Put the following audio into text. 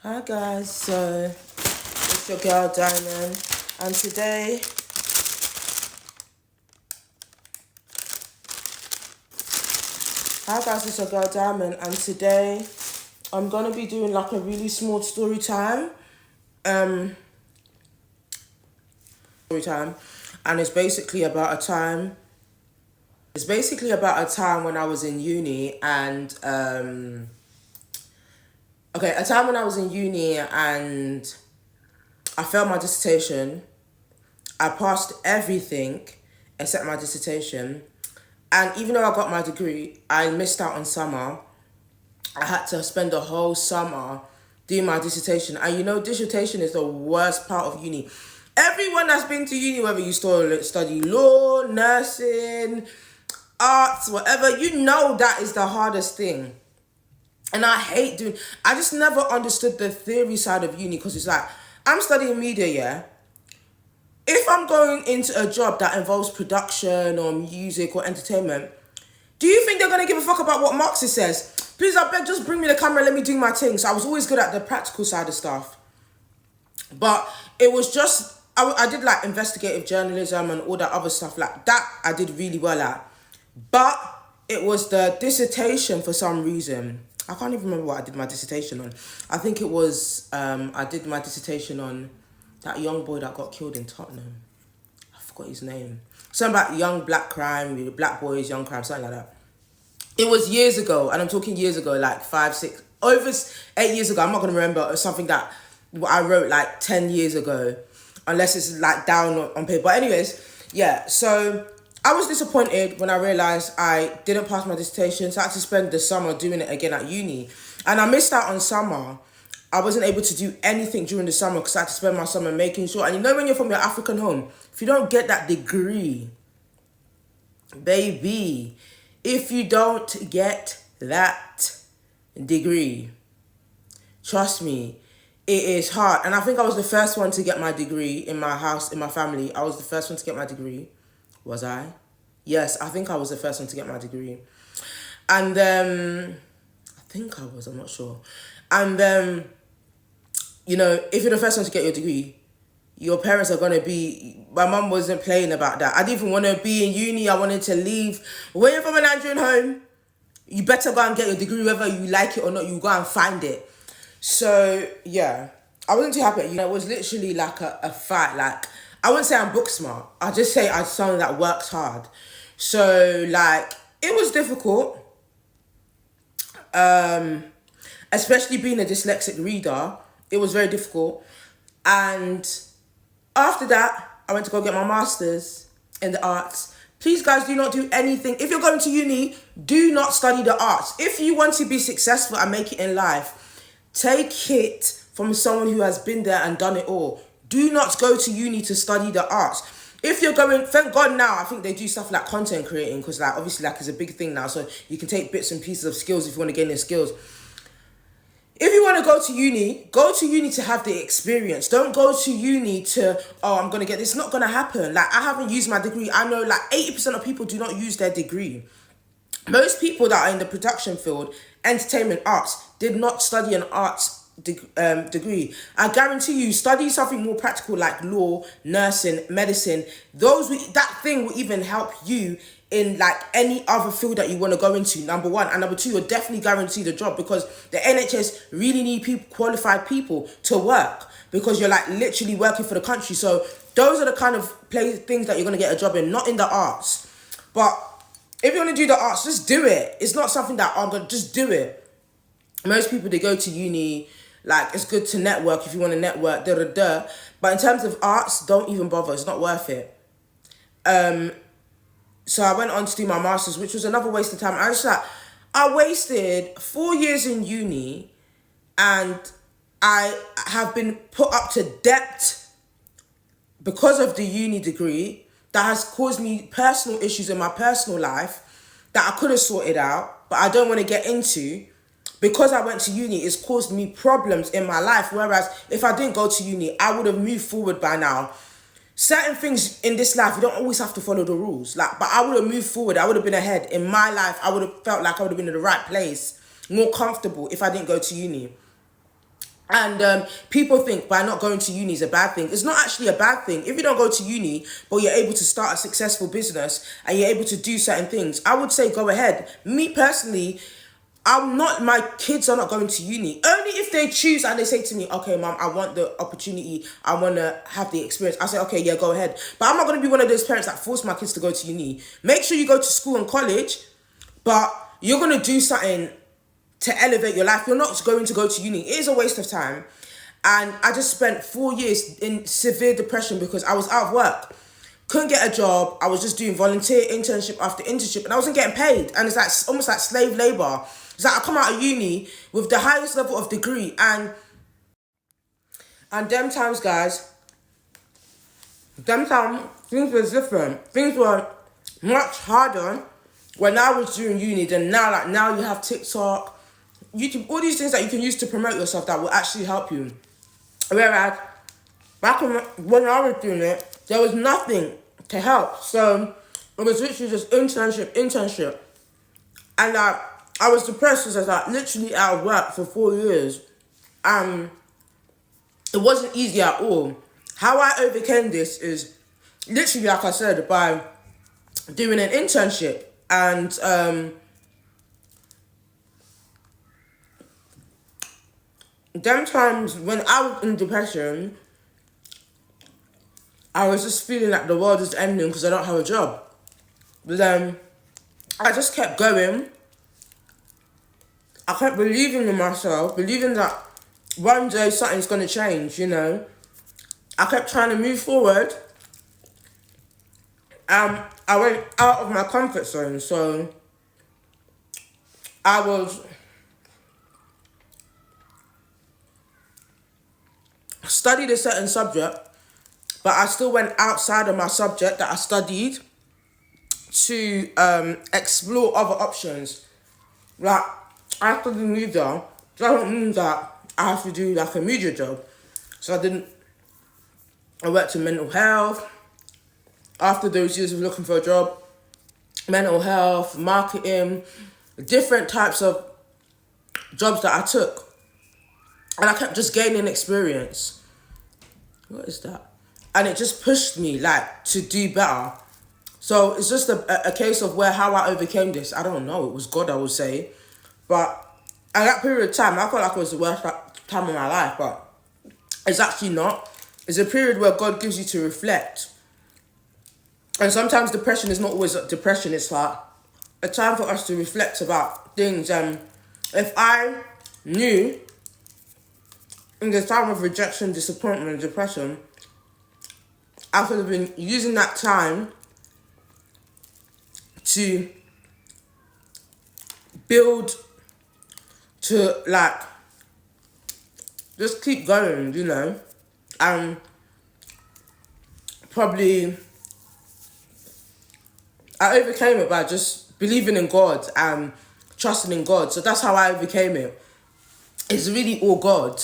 Hi guys, so it's your girl Diamond, and today it's your girl Diamond, and today I'm gonna be doing like a really small story time, um, and it's basically about a time. It's basically about a time when I was in uni, and a time when I was in uni and I failed my dissertation. I passed everything except my dissertation. And even though I got my degree, I missed out on summer. I had to spend the whole summer doing my dissertation. And you know, dissertation is the worst part of uni. Everyone that's been to uni, whether you study law, nursing, arts, whatever, you know that is the hardest thing. And I just never understood the theory side of uni, because it's like, I'm studying media, yeah? If I'm going into a job that involves production or music or entertainment, do you think they're going to give a fuck about what Marxist says? Please, I beg, just bring me the camera, let me do my thing. So I was always good at the practical side of stuff. But it was just, I did like investigative journalism and all that other stuff. Like that I did really well at. But it was the dissertation for some reason. I can't even remember what I did my dissertation on. I think it was, I did my dissertation on that young boy that got killed in Tottenham. I forgot his name. Something about young black crime, black boys, young crime, something like that. It was years ago, and I'm talking years ago, like 5, 6, over 8 years ago. I'm not going to remember something that I wrote like 10 years ago, unless it's like down on paper. But anyways, yeah, so I was disappointed when I realised I didn't pass my dissertation, so I had to spend the summer doing it again at uni. And I missed out on summer. I wasn't able to do anything during the summer because I had to spend my summer making sure. And you know when you're from your African home, if you don't get that degree, baby, if you don't get that degree, trust me, it is hard. And I think I was the first one to get my degree in my house, in my family. I was the first one to get my degree. Was I? Yes, I think I was the first one to get my degree. And I think I was, I'm not sure. And you know, if you're the first one to get your degree, your parents are going to be... My mum wasn't playing about that. I didn't even want to be in uni. I wanted to leave. When you're from a Nigerian home, you better go and get your degree, whether you like it or not. You go and find it. So, yeah. I wasn't too happy. You know, it was literally like a fight. Like, I wouldn't say I'm book smart. I just say I'm someone that works hard. So, like, it was difficult. Especially being a dyslexic reader. It was very difficult. And after that, I went to go get my master's in the arts. Please, guys, do not do anything. If you're going to uni, do not study the arts. If you want to be successful and make it in life, take it from someone who has been there and done it all. Do not go to uni to study the arts. If you're going, thank God now, I think they do stuff like content creating, because like obviously like it's a big thing now. So you can take bits and pieces of skills if you want to gain your skills. If you want to go to uni to have the experience. Don't go to uni to, oh, I'm going to get this. It's not going to happen. Like, I haven't used my degree. I know like 80% of people do not use their degree. Most people that are in the production field, entertainment, arts, did not study an arts degree. I guarantee you, study something more practical like law, nursing, medicine. That thing will even help you in like any other field that you want to go into, number one. And number two, you're definitely guaranteed a job, because the NHS really need qualified people to work, because you're like literally working for the country. So those are the kind of things that you're going to get a job in, not in the arts. But if you want to do the arts, just do it. It's not something that I'm going to just do it. Most people, they go to uni, like it's good to network if you want to network, But in terms of arts, don't even bother. It's not worth it. So I went on to do my master's, which was another waste of time. I wasted 4 years in uni, and I have been put up to debt because of the uni degree that has caused me personal issues in my personal life that I could have sorted out, but I don't want to get into. Because I went to uni, it's caused me problems in my life. Whereas if I didn't go to uni, I would have moved forward by now. Certain things in this life, you don't always have to follow the rules. But I would have moved forward. I would have been ahead. In my life, I would have felt like I would have been in the right place, more comfortable if I didn't go to uni. And people think by not going to uni is a bad thing. It's not actually a bad thing. If you don't go to uni, but you're able to start a successful business and you're able to do certain things, I would say go ahead. Me personally, my kids are not going to uni. Only if they choose and they say to me, okay, mom, I want the opportunity. I want to have the experience. I say, okay, yeah, go ahead. But I'm not going to be one of those parents that force my kids to go to uni. Make sure you go to school and college, but you're going to do something to elevate your life. You're not going to go to uni. It is a waste of time. And I just spent 4 years in severe depression because I was out of work. Couldn't get a job. I was just doing volunteer internship after internship and I wasn't getting paid. And it's like almost like slave labor. It's like I come out of uni with the highest level of degree and them times, guys, them times things were different. Things were much harder when I was doing uni than now. Like now you have TikTok, YouTube, all these things that you can use to promote yourself that will actually help you. Whereas back when I was doing it, there was nothing to help. So it was literally just internship. And I was depressed because I was like literally out of work for 4 years. It wasn't easy at all. How I overcame this is literally, like I said, by doing an internship. And them times when I was in depression, I was just feeling like the world is ending because I don't have a job. But then I just kept going. I kept believing in myself, believing that one day something's going to change, you know. I kept trying to move forward. I went out of my comfort zone. So I studied a certain subject, but I still went outside of my subject that I studied to explore other options. Like, I studied media, doesn't mean that I have to do like a media job. So I worked in mental health. After those years of looking for a job, mental health, marketing, different types of jobs that I took. And I kept just gaining experience. What is that? And it just pushed me like to do better. So it's just a case of how I overcame this. I don't know. It was God, I would say. But at that period of time, I felt like it was the worst time of my life. But it's actually not. It's a period where God gives you to reflect. And sometimes depression is not always depression. It's like a time for us to reflect about things. If I knew in the time of rejection, disappointment, and depression, I could have been using that time to build, to like just keep going, you know, and probably I overcame it by just believing in God and trusting in God. So that's how I overcame it. It's really all God.